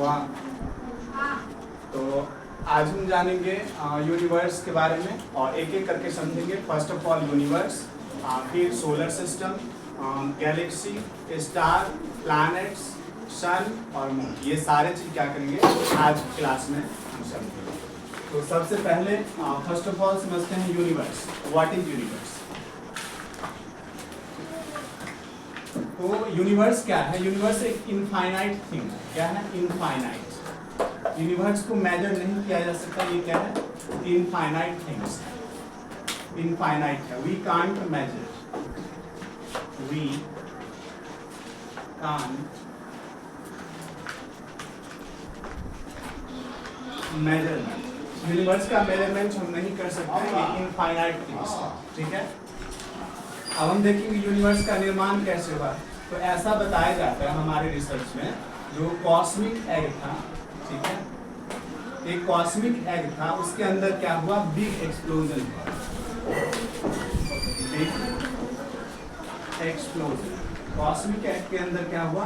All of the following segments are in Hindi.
वाह। तो आज हम जानेंगे यूनिवर्स के बारे में और एक एक करके समझेंगे। फर्स्ट ऑफ ऑल यूनिवर्स, फिर solar system, galaxy, star, planets, sun और मून। ये सारे चीज़ क्या करेंगे आज क्लास में हम समझेंगे। तो सबसे पहले फर्स्ट ऑफ ऑल समझते हैं यूनिवर्स। What is universe? तो यूनिवर्स क्या है? यूनिवर्स एक इनफाइनाइट थिंग है। क्या है? इनफाइनाइट। यूनिवर्स को मेजर नहीं किया जा सकता। ये क्या है? Infinite things. इनफाइनाइट है। We can't measure, we can't measurement. Universe का मेजरमेंट हम नहीं कर सकते। ये इनफाइनाइट थिंग्स है। ठीक है। अब हम देखेंगे यूनिवर्स का निर्माण कैसे हुआ। तो ऐसा बताया जाता है हमारे रिसर्च में, जो कॉस्मिक एग था, ठीक है, एक कॉस्मिक एग था, उसके अंदर क्या हुआ? बिग एक्सप्लोजन हुआ। Big explosion. कॉस्मिक एग के अंदर क्या हुआ?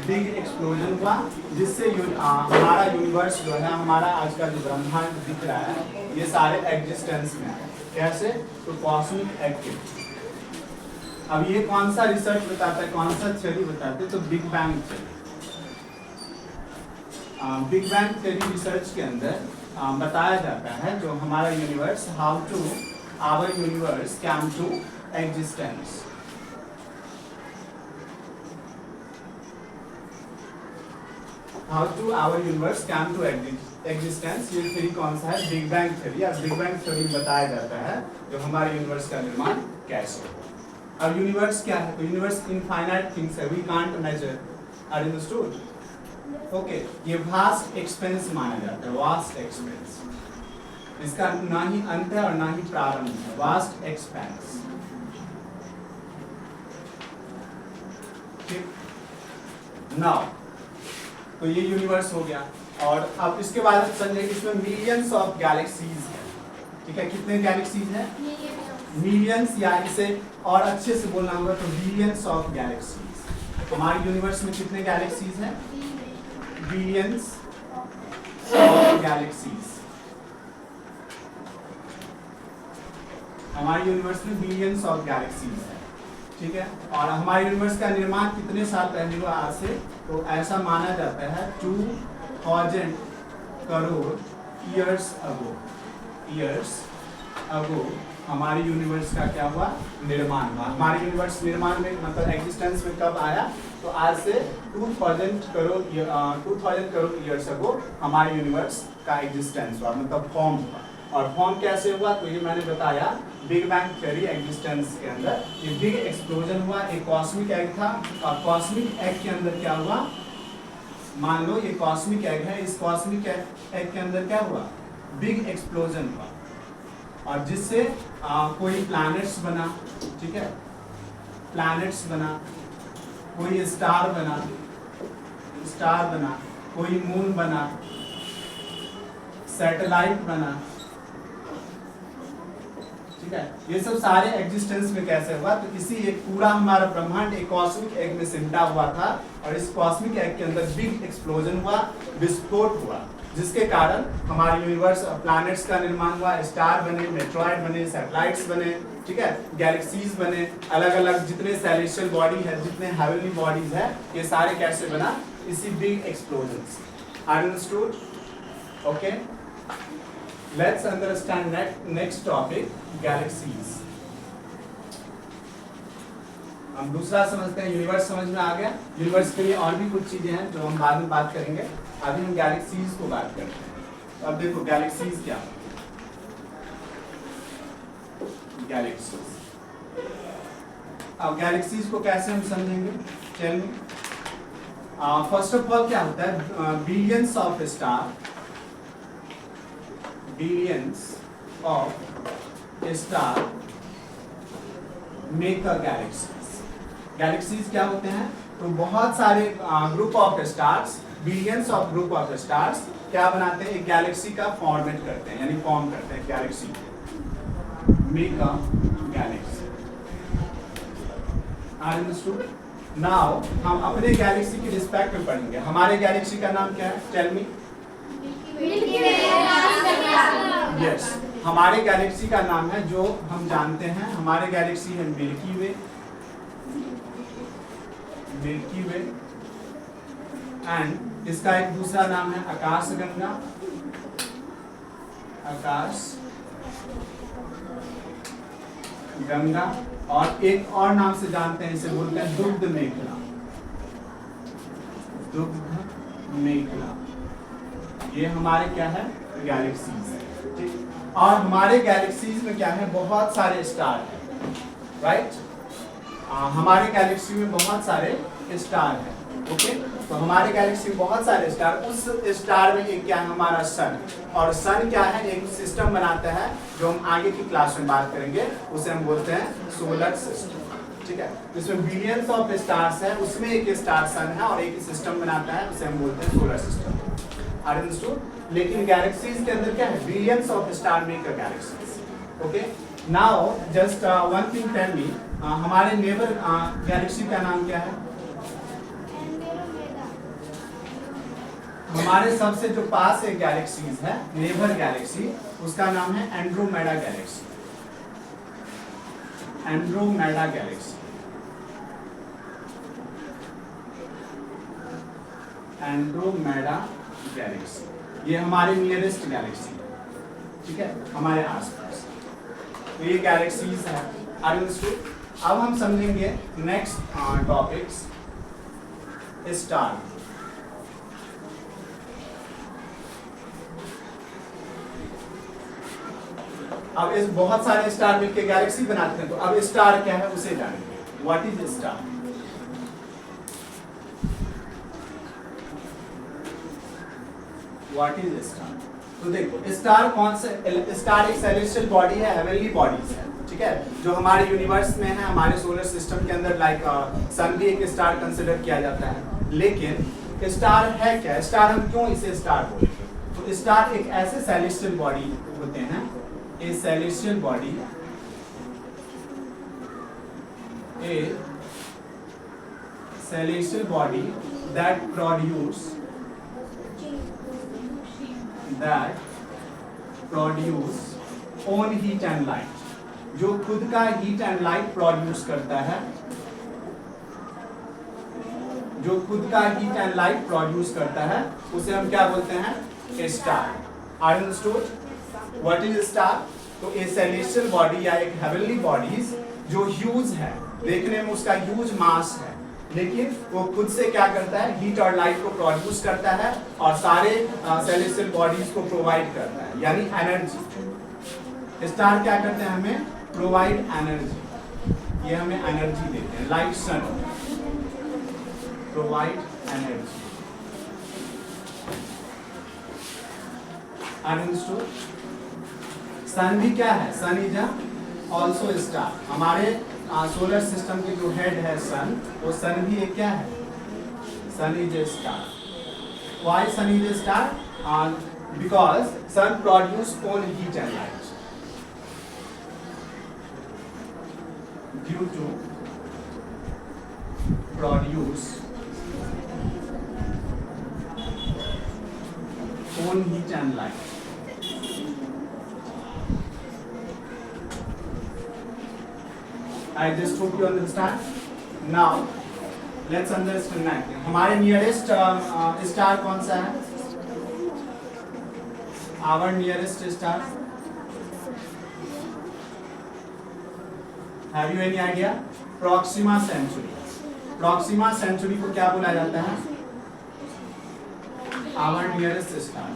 बिग एक्सप्लोजन हुआ, जिससे हमारा यूनिवर्स जो है, हमारा आज का जो ब्रह्मांड दिख रहा है, ये सारे एग्जिस्टेंस में आए। कैसे? तो कॉस्मिक एग के। अब ये कौन सा रिसर्च बताता है, कौन सा थ्योरी बताते हैं? तो big bang theory. Big bang theory research के अंदर बताया जाता है जो हमारा universe, how to our universe came to existence. How to our universe came to existence. ये थ्योरी कौन सा है? Big bang theory. अब बिग बैंग थ्योरी बताया जाता है जो हमारे यूनिवर्स का निर्माण कैसे। अब यूनिवर्स क्या है? तो यूनिवर्स इनफाइनाइट थिंग्स है, we can't measure. Are you understood? Okay. ये वास्ट एक्सपेंस माना जाता है। वास्ट एक्सपेंस, इसका ना ही अंत है और ना ही प्रारंभ है। Vast expense. ठीक। नाउ तो ये यूनिवर्स हो गया। और अब इसके बाद हम समझेंगे इसमें मिलियंस ऑफ गैलेक्सीज है। ठीक है। कितने गैलेक्सीज है? मिलियंस, या इसे और अच्छे से बोलना होगा तो बिलियंस ऑफ गैलेक्सीज। हमारे यूनिवर्स में कितने गैलेक्सीज हैं? Billions of galaxies. हमारे यूनिवर्स में बिलियंस ऑफ गैलेक्सीज है। ठीक है। और हमारे यूनिवर्स का निर्माण कितने साल पहले हुआ आज से? तो ऐसा माना जाता है 2000 crore years ago. Years ago हमारे यूनिवर्स का क्या हुआ? निर्माण हुआ। हमारे यूनिवर्स निर्माण में मतलब एग्जिस्टेंस में कब आया? तो आज से 2000 करोड़ ईयर्स अगो हमारे यूनिवर्स का एग्जिस्टेंस हुआ, मतलब फॉर्म हुआ। और फॉर्म कैसे हुआ? तो ये मैंने बताया बिग बैंग थ्योरी एग्जिस्टेंस के अंदर। ये बिग एक्सप्लोजन हुआ, एक कॉस्मिक एग था, और कॉस्मिक एग के अंदर क्या हुआ? मान लो ये कॉस्मिक एग है, इस कॉस्मिक एग के अंदर क्या हुआ? बिग एक्सप्लोजन हुआ, और जिससे कोई प्लैनेट्स बना। ठीक है। प्लैनेट्स बना, कोई स्टार बना, कोई मून बना, सैटेलाइट बना। ठीक है। ये सब सारे एग्जिस्टेंस में कैसे हुआ? तो इसी एक पूरा हमारा ब्रह्मांड एक कॉस्मिक एग में सिमटा हुआ था, और इस कॉस्मिक एग के अंदर बिग एक्सप्लोजन हुआ, विस्फोट हुआ, जिसके कारण हमारे यूनिवर्स, प्लैनेट्स का निर्माण हुआ, स्टार बने, मेट्रॉइड बने, सैटेलाइट्स बने। ठीक है। गैलेक्सीज बने, अलग अलग जितने सेलेस्टियल बॉडी है, जितने हेवनली बॉडीज है, ये सारे कैसे बना? इसी बिग एक्सप्लोजन से। Are you understood? Okay. Let's understand next topic, galaxies. हम दूसरा समझते हैं। यूनिवर्स समझ में आ गया। यूनिवर्स के लिए और भी कुछ चीजें हैं जो हम बाद में बात करेंगे। अभी हम गैलेक्सीज को बात करते हैं। तो अब देखो गैलेक्सीज क्या है। गैलेक्सीज, अब गैलेक्सीज को कैसे हम समझेंगे? Tell me. First of all क्या होता है? Billions of star, billions of star make a galaxies. Galaxies क्या होते हैं? तो बहुत सारे group of stars, billions of group of stars क्या बनाते हैं? एक गैलेक्सी का फॉर्मेट करते हैं, यानी फॉर्म करते हैं galaxy. Make a galaxy. Are understood? Now हम अपने गैलेक्सी की रिस्पेक्ट में पढ़ेंगे। हमारे गैलेक्सी का नाम क्या है? Tell me. यस, हमारे गैलेक्सी का नाम है जो हम जानते हैं, हमारे गैलेक्सी है milky way. Milky way and इसका एक दूसरा नाम है आकाशगंगा। आकाश गंगा, और एक और नाम से जानते हैं, इसे बोलते हैं दुग्ध मेखला। दुग्ध मेखला, ये हमारे क्या है? गैलेक्सीज है, ठीक। और हमारे गैलेक्सीज में क्या है? बहुत सारे स्टार हैं, राइट। हमारे गैलेक्सी में बहुत सारे स्टार हैं, ओके। तो हमारे गैलेक्सी में बहुत सारे स्टार, उस स्टार में एक क्या है? हमारा सन। और सन क्या है? एक सिस्टम बनाता है जो हम आगे की क्लास में बात करेंगे, उसे हम बोलते हैं सोलर सिस्टम, ठीक है। इसमें बिलियंस ऑफ स्टार्स है, उसमें एक स्टार सन है और एक सिस्टम बनाता है, उसे हम बोलते हैं सोलर सिस्टम। Are understood? लेकिन गैलेक्सीज के अंदर क्या है? Billions of star make a galaxies, okay. Now just one thing tell me, हमारे नेबर गैलेक्सी का नाम क्या है? हमारे सबसे जो पास एक गैलेक्सीज है, नेबर गैलेक्सी, उसका नाम है Andromeda Galaxy. Andromeda Galaxy, Andromeda Galaxy, ये हमारे नियरेस्ट गैलेक्सी है, ठीक है, हमारे आसपास। तो ये गैलेक्सीज है। अंडरस्टूड? अब हम समझेंगे नेक्स्ट टॉपिक्स, स्टार। अब इस बहुत सारे स्टार मिलकर गैलेक्सी बनाते हैं, तो अब स्टार क्या है उसे जानेंगे। What is star? What is star? तो देखो, स्टार कौन से? स्टार एक सेलेस्टियल बॉडी है, हेवनली बॉडीज है, ठीक है, जो हमारे यूनिवर्स में है, हमारे सोलर सिस्टम के अंदर। लाइक सन भी एक स्टार कंसिडर किया जाता है। लेकिन स्टार है क्या? स्टार हम क्यों इसे स्टार बोलेंगे? तो स्टार एक ऐसे सेलेस्टियल बॉडी होते हैं, a celestial body, a celestial body that produce own heat and light, जो खुद का हीट एंड लाइट प्रोड्यूस करता है, जो खुद का हीट एंड लाइट प्रोड्यूस करता है, उसे हम क्या बोलते हैं? Star. Are you understood? What is star? तो ए सेलेस्टियल बॉडी या एक हेवनली बॉडीज जो ह्यूज है, देखने में उसका ह्यूज मास है, लेकिन वो खुद से क्या करता है? हीट और लाइट को प्रोड्यूस करता है और सारे सेलेस्टियल बॉडीज को प्रोवाइड करता है, यानी एनर्जी। स्टार क्या करते हैं? हमें प्रोवाइड एनर्जी, ये हमें एनर्जी देते हैं। लाइक सन प्रोवाइड एनर्जी। अंडरस्टूड? सन भी क्या है? Sun is also star. हमारे सोलर सिस्टम के जो हेड है सन, वो सन भी एक क्या है? Sun is a star. Why sun is a star? Because sun produce own heat and light. Due to produce own heat and light. I just hope you understand. Now let's understand. हमारे नियरेस्ट स्टार कौन सा है? Our nearest star. Have you any idea? Proxima Centauri. Proxima Centauri को क्या बोला जाता है? Our nearest star.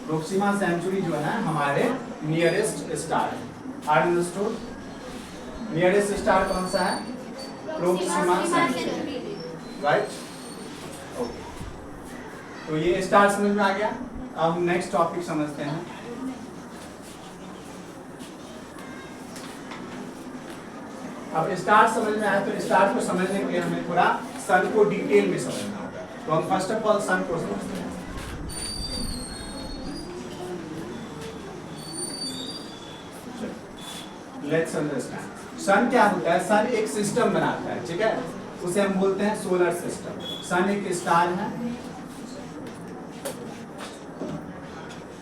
Proxima Centauri जो है हमारे नियरेस्ट स्टार है। Are understood? नियरेस्ट स्टार कौन सा है? Proxima Centauri, right? ओके, तो ये स्टार समझ में आ गया। अब हम नेक्स्ट टॉपिक समझते हैं। अब स्टार समझ में आया, तो स्टार को समझने के लिए हमें थोड़ा सन को डिटेल में समझना होगा। तो हम फर्स्ट ऑफ ऑल सन को समझते हैं। लेट्स अंडरस्टैंड सन क्या होता है। सन एक सिस्टम बनाता है, ठीक है, उसे हम बोलते हैं सोलर सिस्टम। सन एक स्टार है,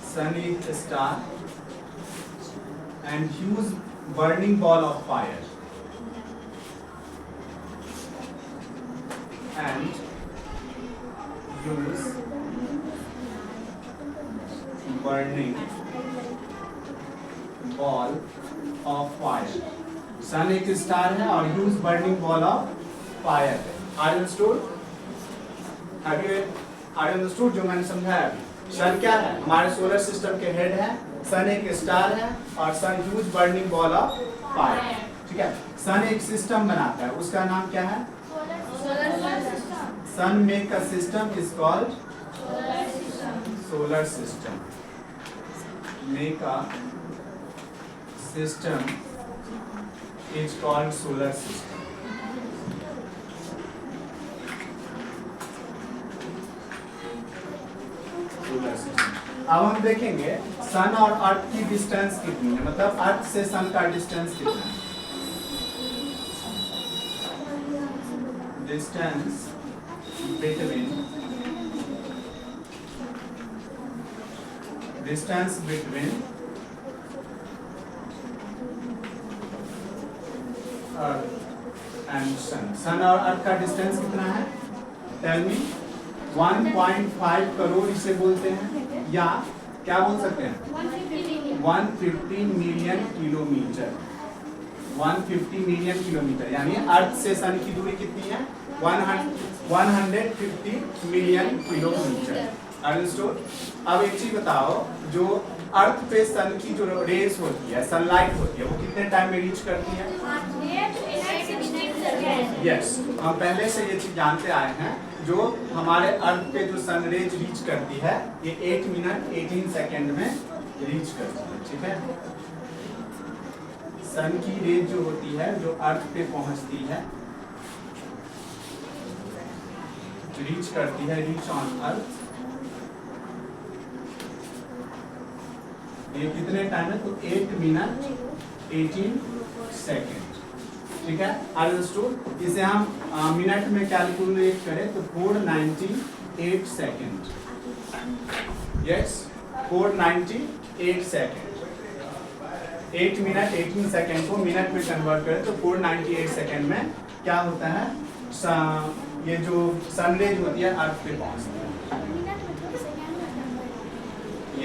सन एक star and huge burning ball of fire and huge burning ball of fire. Sun एक स्टार है और huge burning ball of fire है। Are you understood? Are you understood जो मैंने समझाया अभी? सन क्या है? हमारे सोलर सिस्टम के हेड है। सन एक स्टार है और sun huge burning ball of fire, ठीक है। सन एक सिस्टम बनाता है, उसका नाम क्या है? Sun make a system is called solar system. Make a system is called solar system. Solar system. अब हम देखेंगे सन और अर्थ की डिस्टेंस कितनी है, मतलब अर्थ से सन का डिस्टेंस कितना है। डिस्टेंस बिटवीन अर्थ एंड सन। सन और अर्थ का डिस्टेंस कितना है? टेल मी। 1.5 करोड़ इसे बोलते हैं, या क्या बोल सकते हैं? 150 मिलियन किलोमीटर। 150 मिलियन किलोमीटर, यानी अर्थ से सन की दूरी कितनी है? 150 मिलियन किलोमीटर। अंडरस्टूड? अब एक चीज बताओ, जो अर्थ पे सन की जो रेज होती है, सनलाइट होती है, वो कितने टाइम में रीच करती है? यस, हम पहले से ये चीज जानते आए हैं, जो हमारे अर्थ पे जो सन रेज रीच करती है, ये 8 मिनट 18 सेकेंड में रीच करती है, ठीक है। सन की रेज जो होती है, जो अर्थ पे पहुंचती है, रीच करती है, रीच ऑन अर्थ, ये कितने टाइम है? तो 8 मिनट 18 सेकेंड, ठीक है। अंडरस्टूड? इसे हम मिनट में कैलकुलेट करें तो 498 second. Yes, 498 second. 8 minute 18 second को मिनट में कन्वर्ट करें तो 498 सेकेंड में क्या होता है? ये जो सनरेज होती है अर्थ पे पहुंचती है।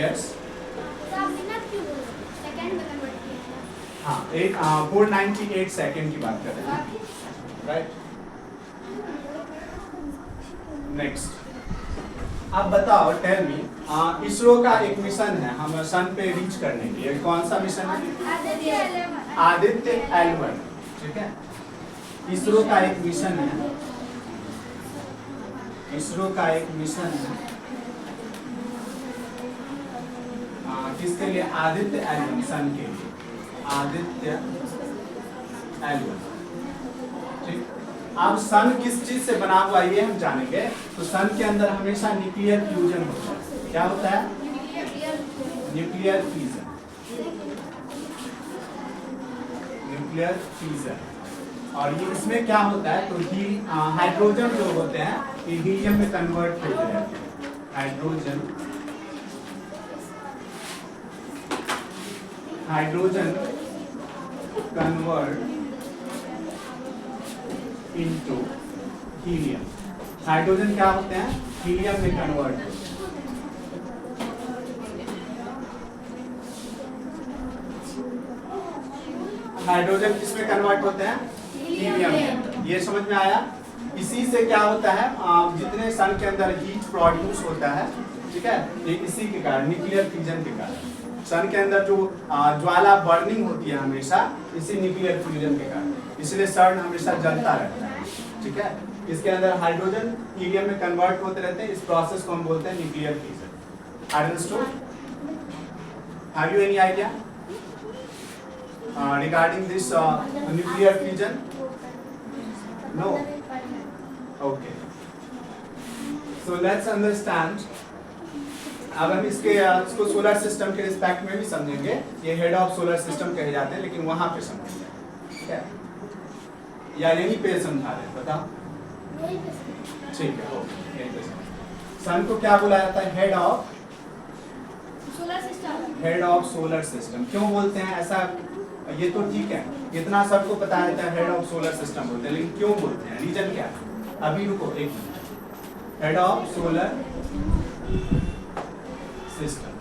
यस, हाँ, 498 सेकेंड की बात कर रहे हैं, राइट। नेक्स्ट, अब बताओ, टेल मी, इसरो का एक मिशन है हम सन पे रीच करने के लिए। कौन सा मिशन है? आदित्य L1, ठीक है। इसरो का एक मिशन है, इसरो का एक मिशन है किसके लिए? आदित्य L1, सन के लिए, आदित्य L1, ठीक। अब सन किस चीज से बना हुआ ये हम जानेंगे। तो सन के अंदर हमेशा न्यूक्लियर फ्यूजन होता है। क्या होता है? Nuclear fusion, nuclear fusion. और ये इसमें क्या होता है? तो हाइड्रोजन जो होते हैं ये हीलियम में कन्वर्ट होते रहते हैं। Hydrogen convert into helium. Hydrogen क्या होते हैं? हीलियम में कन्वर्ट होते हैं। हाइड्रोजन किसमें कन्वर्ट होते हैं? हीलियम में। ये समझ में आया? इसी से क्या होता है? जितने सन के अंदर हीट प्रोड्यूस होता है, ठीक है, ये इसी के कारण, न्यूक्लियर फ्यूजन के कारण। सन के अंदर जो ज्वाला बर्निंग होती है हमेशा इसी न्यूक्लियर फ्यूजन के कारण, इसलिए सन हमेशा जलता रहता है, ठीक है। इसके अंदर हाइड्रोजन हीलियम में कन्वर्ट होते रहते हैं। इस प्रोसेस को हम बोलते हैं nuclear fusion. Understood? Have you any idea regarding this nuclear fusion? No? Okay. So let's understand अब हम इसको सोलर सिस्टम के रिस्पेक्ट में भी समझेंगे। ये हेड ऑफ सोलर सिस्टम कहे जाते हैं, लेकिन वहां पे समझेंगे, ठीक है? या यहीं पे समझा रहे, बताओ। ठीक है, ओके, यहीं पे समझ। सन को क्या बोला जाता है? Head of solar system. Head of solar system क्यों बोलते हैं ऐसा? ये तो ठीक है, इतना सबको पता रहता है हेड ऑफ सोलर सिस्टम बोलते हैं, लेकिन क्यों बोलते हैं? रीजन क्या है? अभी रुको एक minute. Head of solar system,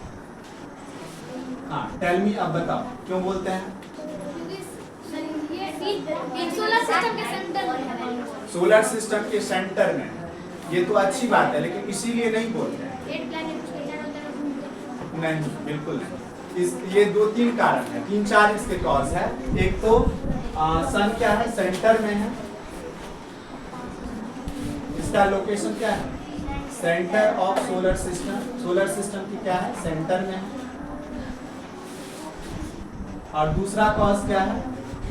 हाँ, टेल मी, अब बताओ क्यों बोलते हैं? सोलर सिस्टम के सेंटर में, सोलर सिस्टम के सेंटर में, ये तो अच्छी बात है, लेकिन इसीलिए नहीं बोलते हैं। 8 प्लैनेट उसके चारों तरफ घूमते हैं। नहीं, बिल्कुल नहीं। ये 2-3 कारण है, 3-4 इसके कॉज है। एक तो सन क्या है? सेंटर में है, इसका लोकेशन क्या है? Centre of solar system. Solar system की क्या है? सेंटर में है। और दूसरा कॉज क्या है?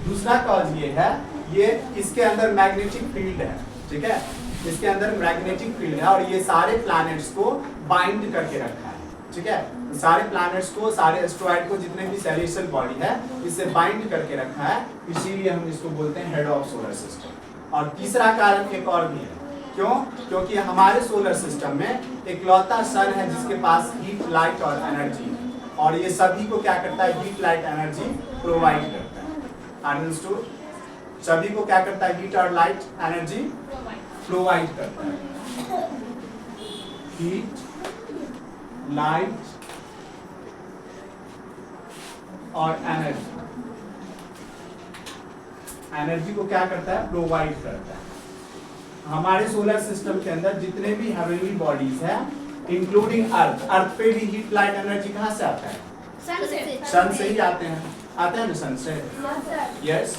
दूसरा कॉज ये है, ये इसके अंदर मैग्नेटिक फील्ड है, ठीक है? इसके अंदर मैग्नेटिक फील्ड है और ये सारे प्लैनेट्स को बाइंड करके रखा है, ठीक है? सारे प्लैनेट्स को, सारे एस्ट्रॉइड को, जितने भी सेलेस्टियल बॉडी है, इससे बाइंड करके रखा है, इसीलिए हम इसको बोलते हैं हेड ऑफ सोलर सिस्टम। और तीसरा कारण एक और भी है, क्यों? क्योंकि हमारे सोलर सिस्टम में इकलौता सन है जिसके पास हीट, लाइट और एनर्जी है, और ये सभी को क्या करता है? हीट, लाइट, एनर्जी प्रोवाइड करता है। अंडरस्टूड? सभी को क्या करता है? हीट और लाइट एनर्जी प्रोवाइड करता है। हीट, लाइट और एनर्जी को क्या करता है? प्रोवाइड करता है। हमारे सोलर सिस्टम के अंदर जितने भी हेवनली बॉडीज है, इंक्लूडिंग अर्थ, अर्थ पे भी हीट, लाइट, एनर्जी कहाँ से आता है? सन से ही आते हैं ना, सन से। यस,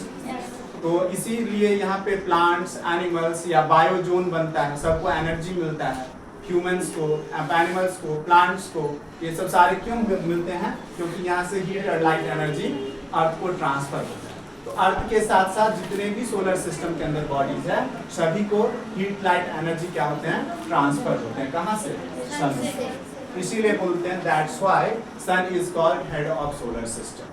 तो इसीलिए यहाँ पे प्लांट्स, एनिमल्स या बायोजोन बनता है, सबको एनर्जी मिलता है। ह्यूमंस को, एनिमल्स को, प्लांट्स को, ये सब सारे क्यों मिलते हैं? क्योंकि यहाँ से हीट और लाइट एनर्जी अर्थ को ट्रांसफर होता है। तो अर्थ के साथ साथ जितने भी सोलर सिस्टम के अंदर बॉडीज है, सभी को हीट, लाइट, एनर्जी क्या होते हैं? ट्रांसफर होते हैं। कहाँ से? सन से। इसीलिए बोलते हैं that's why sun is called head of solar system.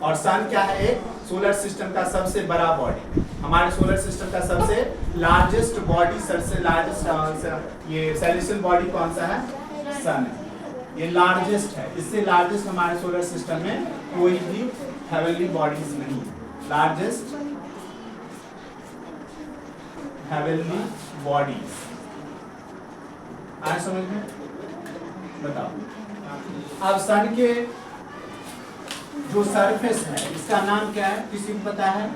और सन क्या है? एक सोलर सिस्टम का सबसे बड़ा बॉडी। हमारे सोलर सिस्टम का सबसे लार्जेस्ट बॉडी, सबसे लार्जेस्ट ये सेलेस्टियल बॉडी कौन सा है? सन है। ये लार्जेस्ट है। इससे लार्जेस्ट हमारे सोलर सिस्टम में कोई भी हेवनली बॉडीज नहीं है। लार्जेस्ट हेवनली बॉडीज आए समझ में? बताओ। अब सन के जो सरफेस है, इसका नाम क्या है? किसी को पता है?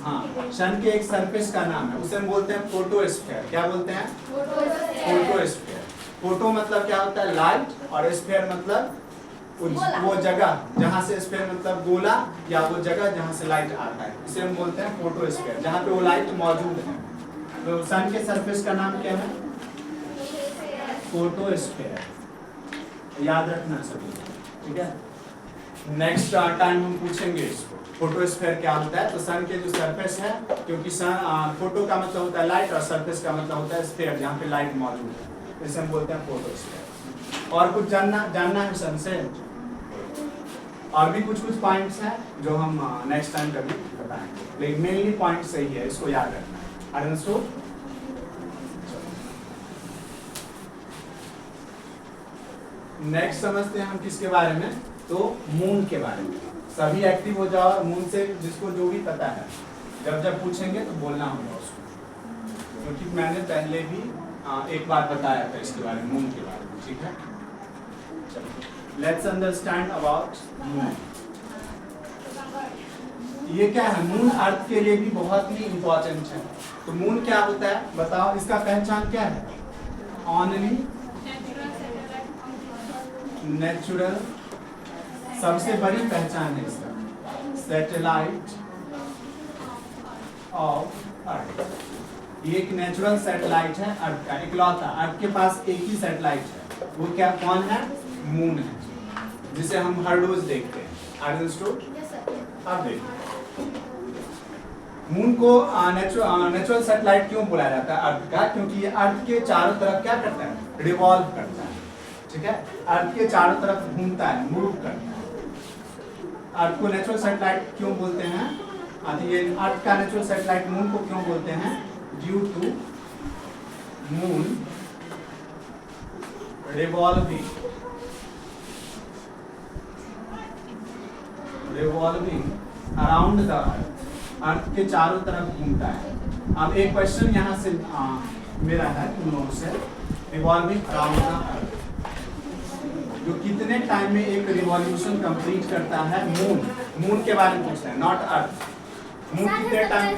हाँ, सन के एक सरफेस का नाम है, उसे हम बोलते हैं फोटोस्फीयर। क्या बोलते हैं? फोटोस्फीयर। फोटो मतलब क्या होता है? लाइट, और स्फीयर मतलब वो जगह जहाँ से, स्फीयर मतलब गोला या वो जगह जहाँ से लाइट आता है, इसे हम बोलते हैं फोटोस्फीयर, जहाँ पे वो लाइट मौजूद है। तो सन के सरफेस का नाम क्या है? फोटोस्फीयर। याद रखना सभी, ठीक है? नेक्स्ट टाइम हम पूछेंगे इसको, फोटोस्फीयर क्या होता है। तो सन के जो सरफेस है, क्योंकि सन फोटो का मतलब होता है लाइट और सरफेस का मतलब होता है स्फीयर, जहाँ पे लाइट मौजूद है, इसे हम बोलते हैं फोटोस्फीयर। और कुछ जानना है सन से? और भी कुछ पॉइंट्स हैं जो हम नेक्स्ट टाइम कभी बताएंगे, लेकिन मेनली पॉइंट सही है, इसको याद रखना है। अंडरस्टूड? नेक्स्ट समझते हैं हम किसके बारे में? तो मून के बारे में। सभी एक्टिव हो जाओ मून से, जिसको जो भी पता है, जब पूछेंगे तो बोलना होगा उसको, क्योंकि मैंने पहले भी एक बार बताया था इसके बारे में, मून के बारे में, ठीक है? चलो, लेट्स अंडरस्टैंड अबाउट मून। ये क्या है? मून अर्थ के लिए भी बहुत ही इंपॉर्टेंट है। तो मून क्या होता है बताओ? इसका पहचान क्या है? ऑनली नेचुरल, सबसे बड़ी पहचान है इसका, सैटेलाइट ऑफ अर्थ। ये एक नेचुरल सैटेलाइट है अर्थ का, इकलौता। अर्थ के पास एक ही सैटेलाइट है, वो क्या, कौन है? मून है, जिसे हम हर रोज देखते हैं। अंडरस्टूड? अब देखो, मून को नेचुरल सैटेलाइट क्यों बोला जाता है अर्थ का? क्योंकि ये अर्थ के चारों तरफ क्या करता है? रिवॉल्व करता है, ठीक है, अर्थ के चारों तरफ घूमता है, मूव करता है। अर्थ को नेचुरल सैटेलाइट क्यों बोलते हैं? ये अर्थ का नेचुरल सैटेलाइट मून को क्यों बोलते हैं? Due to moon revolving around the earth के चारों तरफ घूमता है। अब एक क्वेश्चन यहाँ से मेरा है तुम लोगों से, रिवॉल्विंग अराउंड द अर्थ जो कितने टाइम में एक रिवॉल्यूशन कंप्लीट करता है? मून के बारे में पूछता है, नॉट अर्थ। मून कितने टाइम?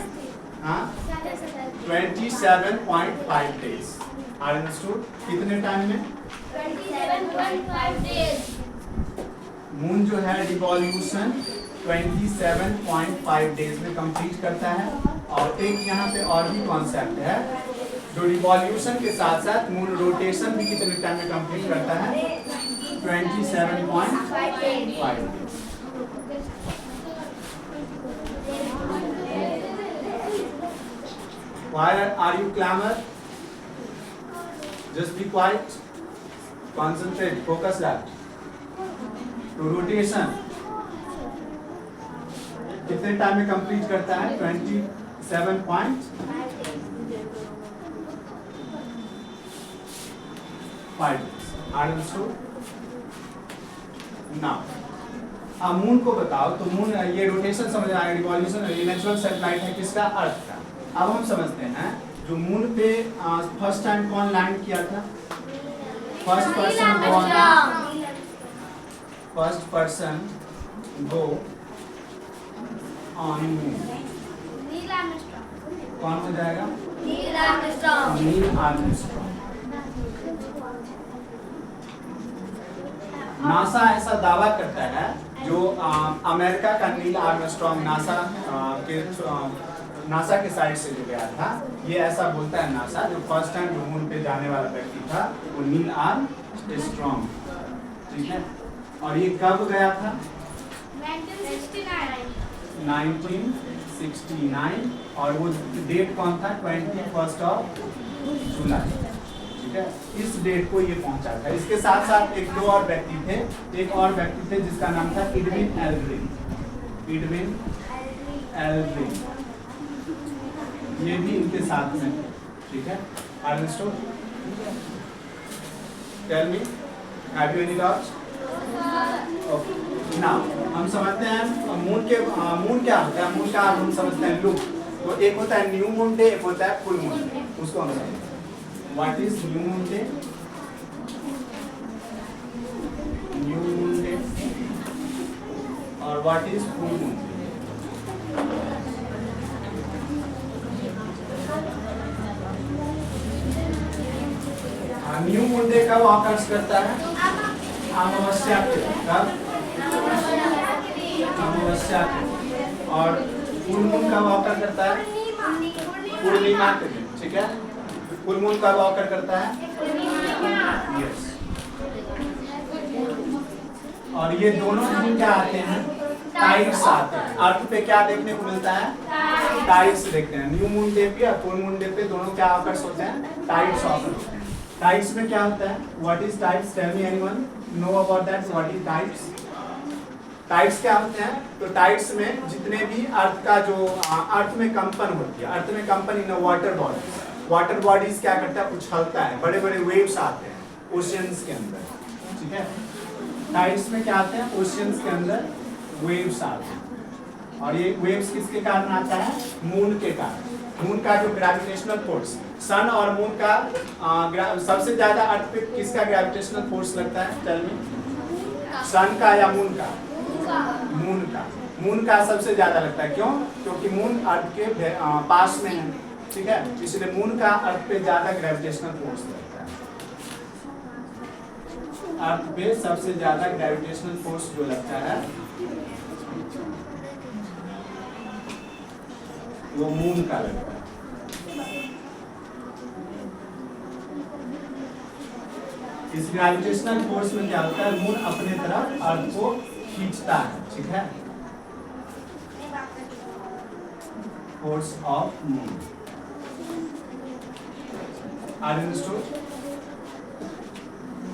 27.5 डेज। Are understood? कितने टाइम में? 27.5 days। मून जो है रिवॉल्यूशन 27.5 डेज में कंप्लीट करता है। और एक यहाँ पे और भी कॉन्सेप्ट है, जो रिवॉल्यूशन के साथ साथ मून रोटेशन भी कितने टाइम में कंप्लीट करता है? 27.5 days. Why are you clamor? Just be quiet. Concentrate. Focus that. To rotation. कितने टाइम में कंप्लीट करता है? 27.5 Understood? Now, अब मून को बताओ तो मून ये रोटेशन समझ आएगा, रिवॉल्यूशन, ये नेचुरल सैटेलाइट है किसका? अर्थ का। अब हम समझते हैं जो मून पे फर्स्ट टाइम कौन लैंड किया था? First person go on moon. कौन हो जाएगा? Neil Armstrong. नासा ऐसा दावा करता है, जो अमेरिका का नील आर्मस्ट्रॉन्ग नासा के साइड से जो गया था, ये ऐसा बोलता है नासा, जो फर्स्ट टाइम जो मून पे जाने वाला व्यक्ति था वो नील आर्मस्ट्रॉन्ग, ठीक है। और ये कब गया था? 1969। और वो डेट कौन था? 21 जुलाई, ठीक है। इस डेट को ये पहुंचा था। इसके साथ साथ एक दो और व्यक्ति थे, जिसका नाम था एडविन एल्ड्रिन। ये भी इनके साथ में, ठीक है। Understood? Tell me, have you any doubts? Okay. Now, हम समझते हैं मून क्या होता है। मून का हम समझते हैं लुक। तो एक होता है न्यू मून डे, एक होता है फुल मून डे। उसको हम समझते हैं। What is new moon day? New moon day. और what is full moon day? New moon day कब ऑकर्स करता है? अमावस्या के। कब? अमावस्या के। और फुल मून कब ऑकर करता है? पूर्णिमा के दिन, ठीक है। फुल मून कब ऑकर करता है? यस। और ये दोनों दिन क्या आते हैं? टाइड्स आते हैं। अर्थ पे क्या देखने को मिलता है? टाइड्स देखते हैं। न्यू मून डे पे और फुल मून डे पे दोनों क्या ऑकर्स होते हैं? टाइड्स ऑकर होते हैं। टाइड्स में क्या होता है? What is tides? Tell me anyone know about that? What is tides? Tides क्या होते हैं? तो टाइड्स में जितने भी अर्थ का जो अर्थ में कंपन होती है, अर्थ में कंपन इन वाटर बॉडीज क्या करता है? उछलता है, बड़े बड़े वेव्स आते हैं ओशियंस के अंदर, ठीक है। टाइड्स में क्या आते हैं? ओशियंस के अंदर वेव्स आते हैं। और ये वेव्स किसके कारण आता है? मून के कारण। मून का जो ग्रेविटेशनल फोर्स, सन और मून का सबसे ज्यादा अर्थ पे किसका ग्रेविटेशनल फोर्स लगता है? टेल मी। सन का या मून का? मून का सबसे ज्यादा लगता है। क्यों? क्योंकि मून अर्थ के पास में है, ठीक है। इसलिए मून का अर्थ पे ज्यादा ग्रेविटेशनल फोर्स लगता है। अर्थ पे सबसे ज्यादा ग्रेविटेशनल फोर्स जो लगता है वो मून का लगता है। इस ग्रेविटेशनल फोर्स में क्या होता है? मून अपने तरफ अर्थ को खींचता है, ठीक है। force of moon. Are you understood?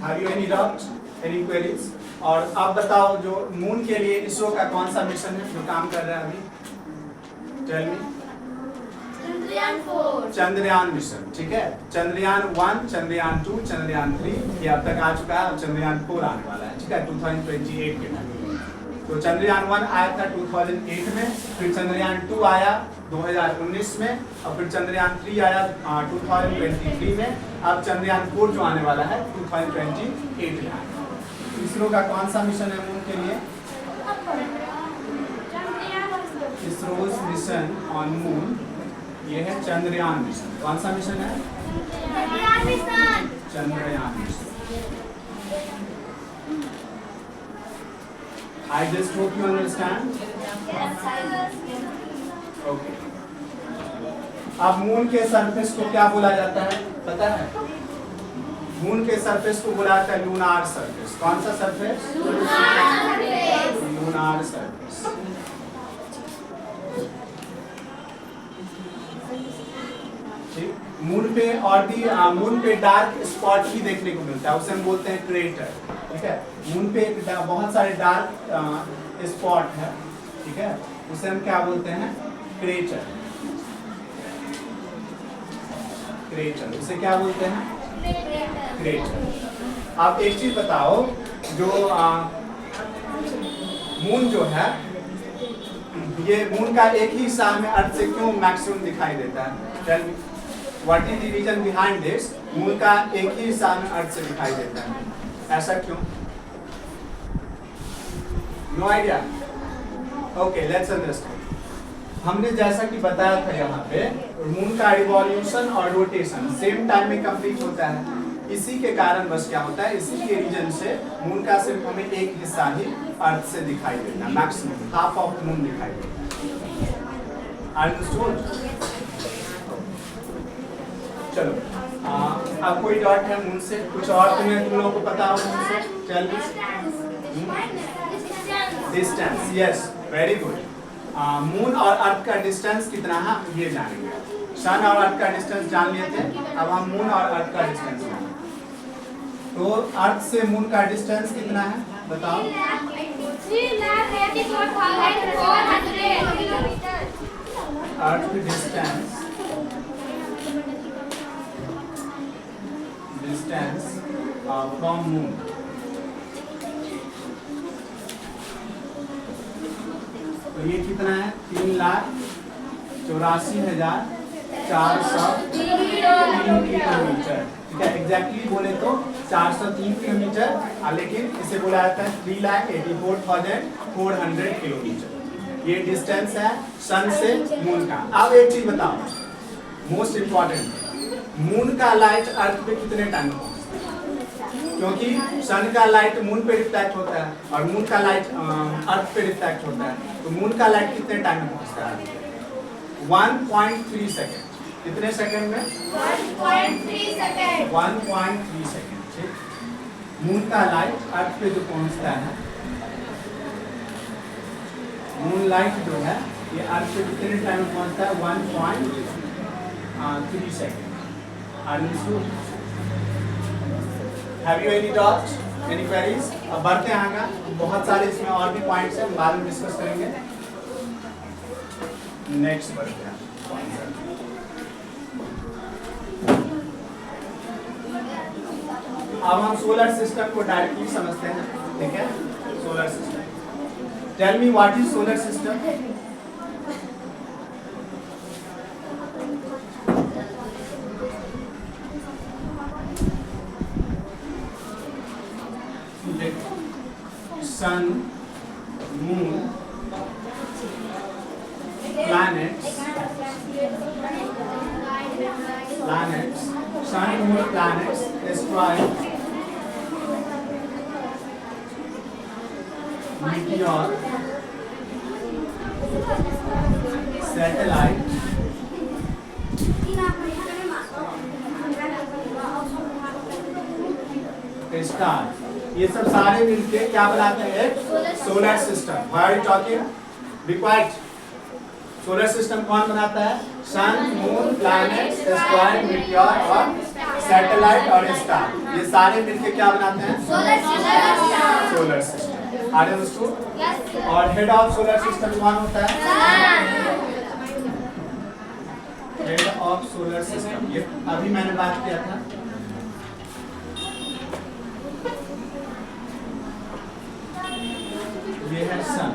Have you any doubt? Any queries? और अब बताओ जो मून के लिए इसरो का कौन सा मिशन है जो काम कर रहा है अभी? Tell me. Chandrayaan 4. Chandrayaan mission, ठीक है। चंद्रयान 1, चंद्रयान 2, चंद्रयान 3 ये अब तक आ चुका है। अब चंद्रयान 4 आने वाला है, ठीक है, 2028 के टाइम। तो चंद्रयान 1 आया था 2008 में, फिर चंद्रयान 2 आया 2019 में, और फिर चंद्रयान 3 आया 2023 में। अब चंद्रयान 4 जो आने वाला है 2028 में आएगा। इसरो का कौन सा मिशन है मून के लिए? इसरो's मिशन ऑन मून ये है चंद्रयान मिशन। कौन सा मिशन है? Chandrayaan mission. Chandrayaan mission. I just hope you understand. Okay. अब मून के सरफेस को क्या बोला जाता है पता है? मून के सरफेस को बोला जाता है लूनार सरफेस। कौन सा सरफेस? Lunar surface. ठीक। मून पे और भी मून पे डार्क स्पॉट भी देखने को मिलता है, उसे हम बोलते हैं क्रेटर। ठीक है, मून पे बहुत सारे डार्क स्पॉट है, ठीक है, उसे हम क्या बोलते हैं? क्रेटर। क्रेटर उसे क्या बोलते हैं? क्रेटर। आप एक चीज बताओ, जो मून जो है ये मून का एक ही हिस्सा में अर्थ से क्यों मैक्सिमम दिखाई देता है? Tell me what is the reason behind this? Moon का एक ही हिस्सा में अर्थ से दिखाई देता है, ऐसा क्यों? No idea? Okay, let's understand. हमने जैसा कि बताया था यहाँ पे मून का रिवॉल्यूशन और रोटेशन सेम टाइम में कंप्लीट होता है। इसी के कारण बस क्या होता है, इसी के रीजन से मून का सिर्फ हमें एक हिस्सा ही अर्थ से दिखाई देता है, मैक्सिमम हाफ ऑफ मून दिखाई देता है। अंडरस्टूड? चलो, अब कोई डॉट है मून से? कुछ और तुम्हें तुम लोगों को पता हो मून से? Tell me. Distance, yes, very good. Moon और अर्थ का डिस्टेंस कितना है ये जानेंगे। सन और अर्थ का डिस्टेंस जान लिए थे, अब हम मून और अर्थ का डिस्टेंस जानेंगे। तो अर्थ से मून का डिस्टेंस कितना है बताओ? 3,84,400 अर्थ डिस्टेंस फ्रॉम मून, तो ये कितना है? 3,84,403 किलोमीटर। ठीक है, एग्जैक्टली बोले तो 403 किलोमीटर, लेकिन इसे बोला जाता है 3,84,400 किलोमीटर। ये डिस्टेंस है सन से मून का। अब एक चीज बताओ, मोस्ट इंपॉर्टेंट, मून का लाइट अर्थ पे कितने टाइम में पहुंचता है? क्योंकि सन का लाइट मून पे रिफ्लेक्ट होता है और मून का लाइट अर्थ पे रिफ्लेक्ट होता है, तो मून का लाइट कितने टाइम में पहुंचता है? 1.3 सेकेंड। कितने सेकेंड में? 1.3 सेकेंड। 1.3 सेकेंड। ठीक, मून का लाइट अर्थ पे जो पहुंचता है, मून लाइट जो है ये अर्थ पे कितने टाइम में पहुंचता है? 1.3 second. Understood? Have you any doubts? Any queries? अब बढ़ते हैं आगे, बहुत सारे इसमें और भी पॉइंट्स हैं, बाद में डिस्कस करेंगे। नेक्स्ट बढ़ते हैं। अब हम सोलर सिस्टम को डायरेक्टली समझते हैं, ठीक है? Solar system, tell me what is solar system? Sun, Moon, planets, Sun, Moon, planets, asteroid, meteor, satellite, star, ये सब सारे मिलके क्या बनाते हैं? Solar system. What are you talking? Be quiet. Solar system कौन बनाता है? Sun, moon, planets, asteroid, meteor और सैटेलाइट और स्टार, ये सारे मिलके क्या बनाते हैं? Solar system. Are you understood? और हेड ऑफ सोलर सिस्टम कौन होता है? हेड ऑफ सोलर सिस्टम, ये अभी मैंने बात किया था। ये है सन,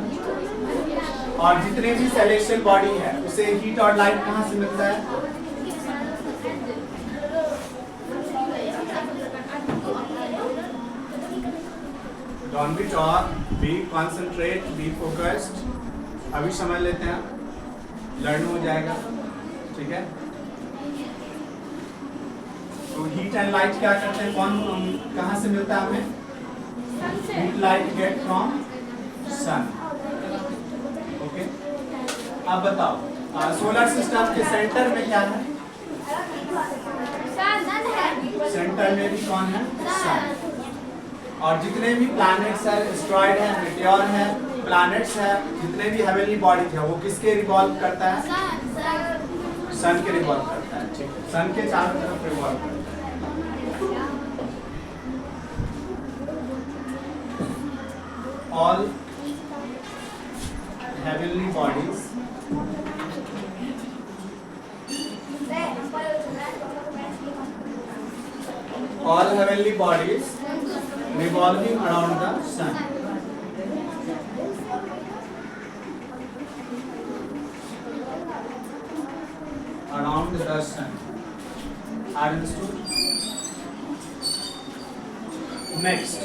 और जितने भी सेलेस्टियल बॉडी है उसे हीट और लाइट कहाँ से मिलता है? Don't be talk, be concentrate, be focused. अभी समझ लेते हैं, लर्न हो जाएगा, ठीक है? तो हीट एंड लाइट क्या करते हैं? कौन कहाँ से मिलता है हमें? Heat light get from sun. Okay, अब बताओ सोलर सिस्टम के सेंटर में क्या है? सेंटर में भी कौन है? सन। और जितने भी प्लैनेट्स है, एस्ट्रॉइड है, मीटियोर है, प्लैनेट्स है, जितने भी हेवनली बॉडीज है वो किसके रिवॉल्व करता है? सन के रिवॉल्व करता है, ठीक है? सन के चारों तरफ रिवॉल्व करता है। All heavenly bodies revolving around the sun. Around the sun. Are you understood? Next.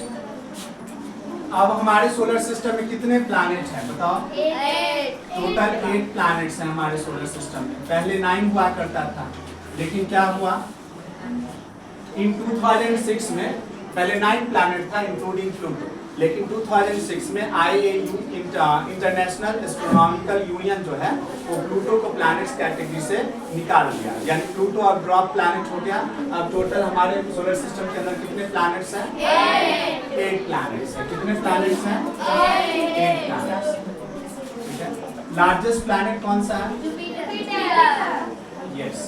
अब हमारे सोलर सिस्टम में कितने प्लैनेट हैं बताओ? 8। टोटल 8 प्लैनेट्स हैं हमारे सोलर सिस्टम में। पहले 9 हुआ करता था, लेकिन क्या हुआ? इन 2006 में पहले 9 प्लैनेट था इंक्लूडिंग प्लूटो, लेकिन 2006 में IAU इंटरनेशनल एस्ट्रोनॉमिकल यूनियन जो है वो प्लूटो को प्लैनेट्स कैटेगरी से निकाल दिया, यानी प्लूटो अब ड्रॉप प्लैनेट हो गया। अब टोटल हमारे सोलर सिस्टम के अंदर कितने प्लैनेट्स हैं? 8 प्लैनेट्स हैं। कितने प्लैनेट्स हैं? 8 प्लैनेट्स। ठीक है, लार्जेस्ट प्लैनेट कौन सा है? यस,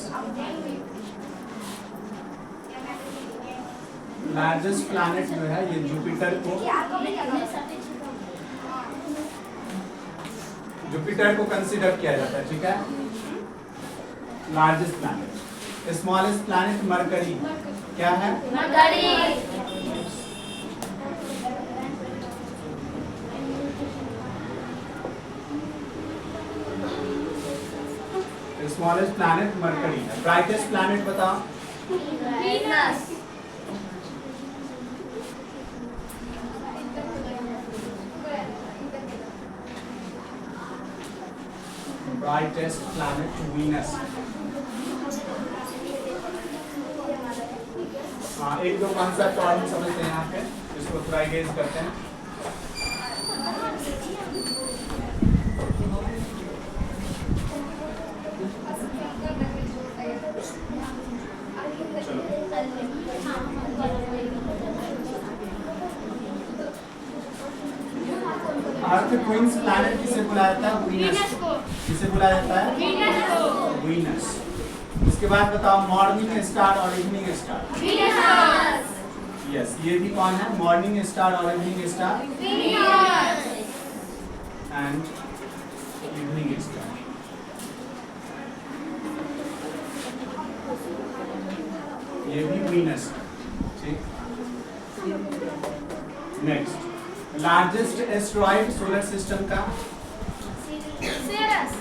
लार्जेस्ट प्लैनेट जो है ये जुपिटर को कंसीडर किया जाता है, ठीक है? Largest planet. Smallest planet mercury, क्या है? स्मॉलेस्ट प्लैनेट मरकरी है। ब्राइटेस्ट प्लैनेट बताओ? brightest planet Venus। हाँ, एक दो कॉन्सेप्ट और हम समझते हैं यहाँ पे, इसको थोड़ा गेज करते हैं। अर्थ क्वींस प्लैनेट किसे बुलाया जाता है? वीनस को। किसे बुलाया जाता है? वीनस को। वीनस। उसके बाद बताओ मॉर्निंग स्टार और इवनिंग स्टार। वीनस। यस, ये भी कौन है? मॉर्निंग स्टार और evening star. Venus. And evening star. ये भी वीनस। ठीक, next largest asteroid solar system का? सेरस।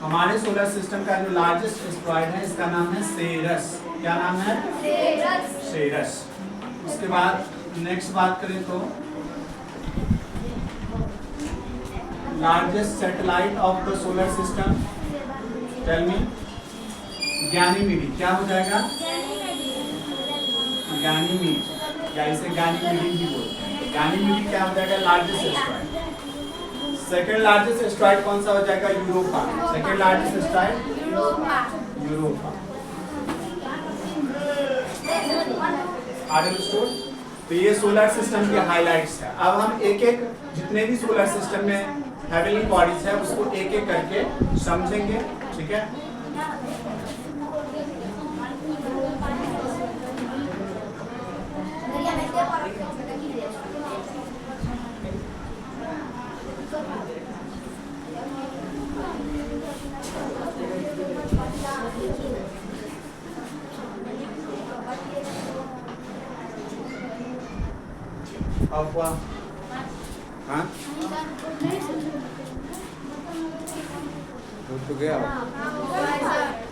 हमारे सोलर सिस्टम का जो लार्जेस्ट एस्ट्रॉइड है इसका नाम है सेरस। क्या नाम है? सेरस। उसके बाद नेक्स्ट बात करें तो largest satellite of the solar system, tell me. Ganymede. क्या हो जाएगा? गैनीमीड, या इसे गैनीमीड भी बोलते हैं। गैनीमीड क्या हो जाएगा? Largest asteroid. Second largest asteroid कौन सा हो जाएगा? Europa. Second largest asteroid Europa. Understood? तो ये सोलर सिस्टम की हाइलाइट्स है। अब हम एक एक जितने भी सोलर सिस्टम में हेवनली बॉडीज है उसको एक एक करके समझेंगे, ठीक है। अब हुआ हाँ हो तो गया।